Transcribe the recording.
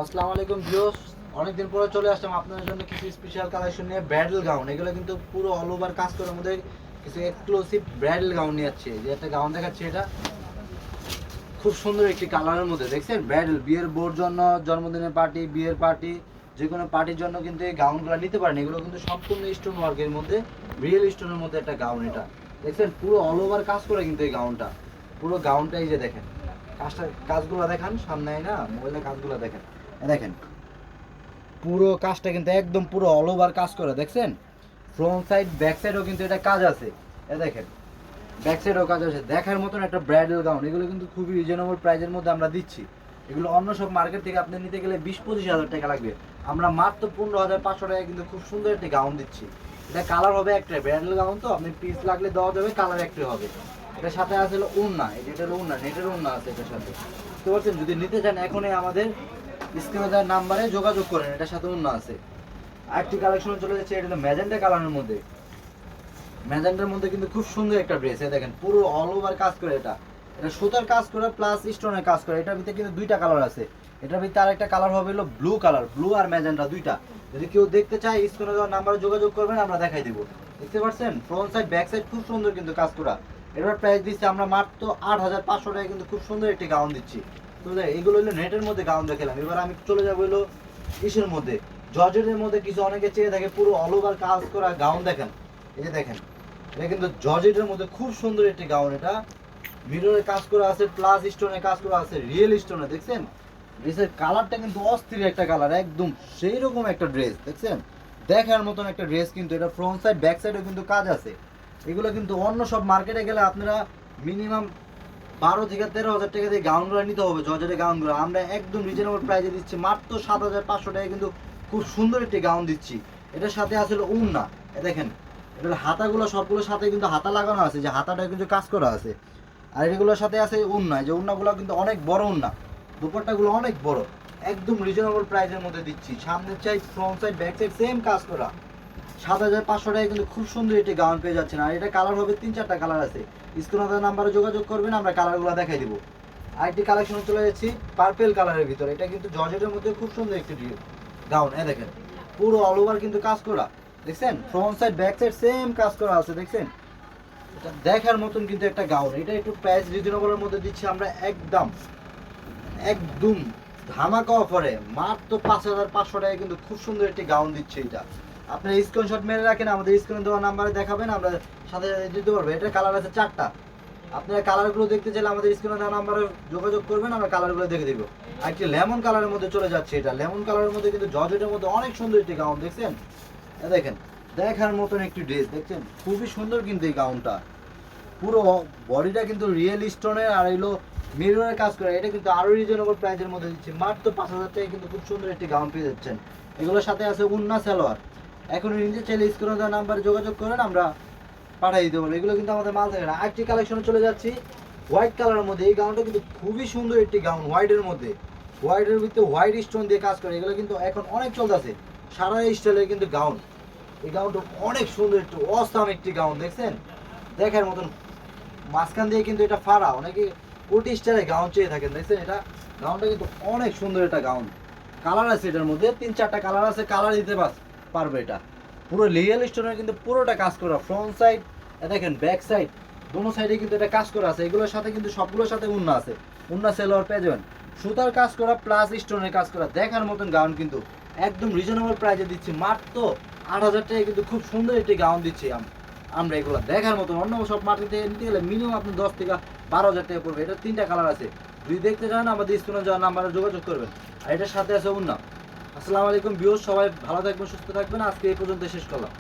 আসসালামু আলাইকুম ভিউয়ার্স, অনেকদিন পরে চলে আসলাম আপনাদের জন্য কিছু স্পেশাল কালেকশন নিয়ে। ব্রাইডাল গাউন, এগুলো কিন্তু পুরো অল ওভার কাজ করার মধ্যে কিছু এক্সক্লুসিভ ব্রাইডাল গাউন নিয়ে যাচ্ছে। যে একটা গাউন দেখাচ্ছি, এটা খুব সুন্দর একটি কালারের মধ্যে, দেখছেন? ব্রাইডাল বিয়ের বোর জন্য, জন্মদিনের পার্টি, বিয়ের পার্টি, যে কোনো পার্টির জন্য কিন্তু এই গাউনগুলো নিতে পারেন। এগুলো কিন্তু সম্পূর্ণ স্টোন ওয়ার্কের মধ্যে, রিয়েল স্টোনের মধ্যে একটা গাউন। এটা দেখছেন পুরো অল ওভার কাজ করে কিন্তু এই গাউনটা, পুরো গাউনটা এই যে দেখেন কাজগুলো দেখান সামনে না, মোবাইলের কাজগুলো দেখেন, দেখেন পুরো কাজটা কিন্তু একদম পুরো অল ওভার কাজ করে, দেখছেন? ফ্রন্ট সাইড ব্যাক সাইডও কিন্তু এটা কাজ আছে, দেখেন ব্যাক সাইডেও কাজ আছে। দেখার মতন একটা ব্রাইডাল গাউন। এগুলো কিন্তু খুবই রিজনেবল প্রাইসের মধ্যে আমরা দিচ্ছি। এগুলো অন্য সব মার্কেট থেকে আপনি নিতে গেলে 20-25 হাজার টাকা লাগবে, আমরা মাত্র 15,500 টাকায় কিন্তু খুব সুন্দর একটি গাউন দিচ্ছি। এটা কালার হবে একটাই, ব্রাইডাল গাউন তো আপনি পিস লাগলে দেওয়া যাবে, কালার একটাই হবে। এটার সাথে আছে হলো ওড়না, এটা হলো ওড়না, নেটের ওড়না আছে এটার সাথে, বুঝতে পারছেন? যদি নিতে চান এখনই আমাদের স্ক্রিনে দেওয়ার নাম্বারে যোগাযোগ করেন, এটার সাথে ওড়না আছে। আরেকটি কালেকশন চলে যাচ্ছে, এটা হলো ম্যাজেন্টা কালারের মধ্যে। ম্যাজেন্টার মধ্যে কিন্তু খুব সুন্দর একটা ড্রেস, দেখেন পুরো অল ওভার কাজ করে। এটা সুতার কাজ করে প্লাস স্টোনের কাজ করে। এটার ভিতরে কিন্তু দুইটা কালার আছে, এটার ভিতরে আরেকটা কালার হবে হলো ব্লু কালার, ব্লু আর ম্যাজেন্টা দুইটা। যদি কেউ দেখতে চায় স্ক্রিনে দেওয়ার নাম্বারে যোগাযোগ করবেন, আমরা দেখাই দিব। দেখতে পাচ্ছেন ফ্রন্ট সাইড ব্যাক সাইড খুব সুন্দর কিন্তু কাজ করা। এটার প্রাইস দিচ্ছি আমরা মাত্র 8,500 টাকায় কিন্তু খুব সুন্দর একটি গাউন দিচ্ছি। তো এগুলো হলো নেটের মধ্যে গাউন দেখালাম। এবার আমি চলে যাবো হলো ইসের মধ্যে, জর্জেটের মধ্যে। কিছু অনেকে চেয়ে থাকে পুরো অল ওভার কাজ করা গাউন, দেখেন এই যে দেখেন, এটা কিন্তু জর্জেটের মধ্যে খুব সুন্দর একটি গাউন। এটা মিররের কাজ করা আছে প্লাস স্টোনের কাজ করা আছে, রিয়েল স্টোনে, দেখছেন? ড্রেসের কালারটা কিন্তু অস্থির একটা কালার, একদম সেই রকম একটা ড্রেস, দেখছেন? দেখার মতন একটা ড্রেস কিন্তু। এটা ফ্রন্ট সাইড ব্যাক সাইডেও কিন্তু কাজ আছে। এগুলো কিন্তু অন্য সব মার্কেটে গেলে আপনারা মিনিমাম 12,000-13,000 টাকা দিয়ে গাউনগুলো নিতে হবে, জর্জেটের গাউনগুলো। আমরা একদম রিজনেবল প্রাইসে দিচ্ছি মাত্র 7,500 টাকায় কিন্তু খুব সুন্দর একটি গাউন দিচ্ছি। এটার সাথে আসলে ওড়না, দেখেন এটা হাতাগুলো সবগুলোর সাথে কিন্তু হাতা লাগানো আছে, যে হাতাটা কিন্তু কাজ করা আছে। আর এগুলোর সাথে আছে ওড়না, যে ওড়নাগুলো কিন্তু অনেক বড় ওড়না, দুপাট্টাগুলো অনেক বড়। একদম রিজনেবল প্রাইসের মধ্যে দিচ্ছি। সামনের side front side back side same কাজ করা। 7,500 টাকায় কিন্তু খুব সুন্দর একটি গাউন পেয়ে যাচ্ছেন। আর এটা কালার হবে 3-4টা কালার আছে, স্ক্রিনে নাম্বারে যোগাযোগ করবেন, আমরা কালারগুলো দেখাই দিব। আরেকটি কালেকশন চলে যাচ্ছি পার্পেল কালারের ভিতরে। এটা কিন্তু জর্জেটের মধ্যে খুব সুন্দর একটি গাউন, দেখেন পুরো অল ওভার কিন্তু কাজ করা, দেখছেন? Front side back side same কাজ করা আছে, দেখছেন? এটা দেখার মতন কিন্তু একটা গাউন। এটা একটু প্রাইস রিজনেবলের মধ্যে দিচ্ছি আমরা, একদম একদম ধামাকা অফারে মাত্র 5,500 টাকায় কিন্তু খুব সুন্দর একটি গাউন দিচ্ছে। এটা আপনার স্ক্রিনশট মেরে রাখেন, আমাদের স্ক্রিনে দেওয়া নাম্বারে দেখাবেন, আমরা সাথে সাথে দিতে পারবো। এটার কালার আছে 4টা। আপনারা কালারগুলো দেখতে চাইলে আমাদের স্ক্রিনে দেওয়া নাম্বারে যোগাযোগ করবেন, আমরা কালারগুলো দেখে দিব। আর একটি লেমন কালারের মধ্যে চলে যাচ্ছে। এটা লেমন কালারের মধ্যে কিন্তু জর্জেটের মধ্যে অনেক সুন্দর একটি গাউন, দেখছেন? দেখেন দেখার মতন একটি ড্রেস, দেখছেন? খুবই সুন্দর কিন্তু এই গাউনটা। পুরো বডিটা কিন্তু রিয়েল স্টোনের আর এগুলো মিররের কাজ করে। এটা কিন্তু আরো রিজনেবল প্রাইসের মধ্যে দিচ্ছে, মাত্র 5,000 টাকায় কিন্তু খুব সুন্দর একটি গাউন পেয়ে যাচ্ছেন। এগুলোর সাথে আছে উন্না সালোয়ার। এখন নিজে চাইলে স্ক্রিনে দেওয়া নাম্বারে যোগাযোগ করেন, আমরা পাঠিয়ে দিতে পারবো। এগুলো কিন্তু আমাদের মাল থাকে না। আরেকটি কালেকশনে চলে যাচ্ছি হোয়াইট কালারের মধ্যে। এই গাউনটা কিন্তু খুবই সুন্দর একটি গাউন, হোয়াইটের মধ্যে, হোয়াইটের ভিতরে হোয়াইট স্টোন দিয়ে কাজ করে। এগুলো কিন্তু এখন অনেক চলতেছে, সারা স্টাইলের কিন্তু গাউন। এই গাউনটা অনেক সুন্দর একটু অসাম একটি গাউন, দেখছেন? দেখার মতন মাঝখান দিয়ে কিন্তু এটা ফাড়া, অনেকে কোটি স্টাইলে গাউন চেয়ে থাকেন, দেখছেন? এটা গাউনটা কিন্তু অনেক সুন্দর একটা গাউন। কালার আছে এটার মধ্যে 3-4টা কালার আছে, কালার দিতে পারবে। এটা পুরো রিয়েল স্টোনের কিন্তু পুরোটা কাজ করা। ফ্রন্ট সাইড দেখেন, ব্যাক সাইড দোনো সাইডে কিন্তু এটা কাজ করা আছে। এগুলোর সাথে কিন্তু সবগুলোর সাথে উন্না আছে, উন্না সেলোয়ার পেয়ে যাবেন, সুতার কাজ করা প্লাস স্টোনের কাজ করা। দেখার মতন গাউন কিন্তু একদম রিজনেবল প্রাইসে দিচ্ছি, মাত্র 8,000 টাকায় কিন্তু খুব সুন্দর একটি গাউন দিচ্ছি আমরা। এগুলো দেখার মতন অন্য সব মার্কেট থেকে নিতে গেলে মিনিমাম আপনি 10,000-12,000 টাকা পড়বে। এটা 3টা কালার আছে, যদি দেখতে চান আমাদের স্ক্রিনে যাওয়ার নাম্বারে যোগাযোগ করবেন। আর এটার সাথে আছে উন্না। আসসালামু আলাইকুম ভিউয়ার্স, সবাই ভালো থাকবেন, সুস্থ থাকবেন। আজকে এই পর্যন্ত শেষ করলাম।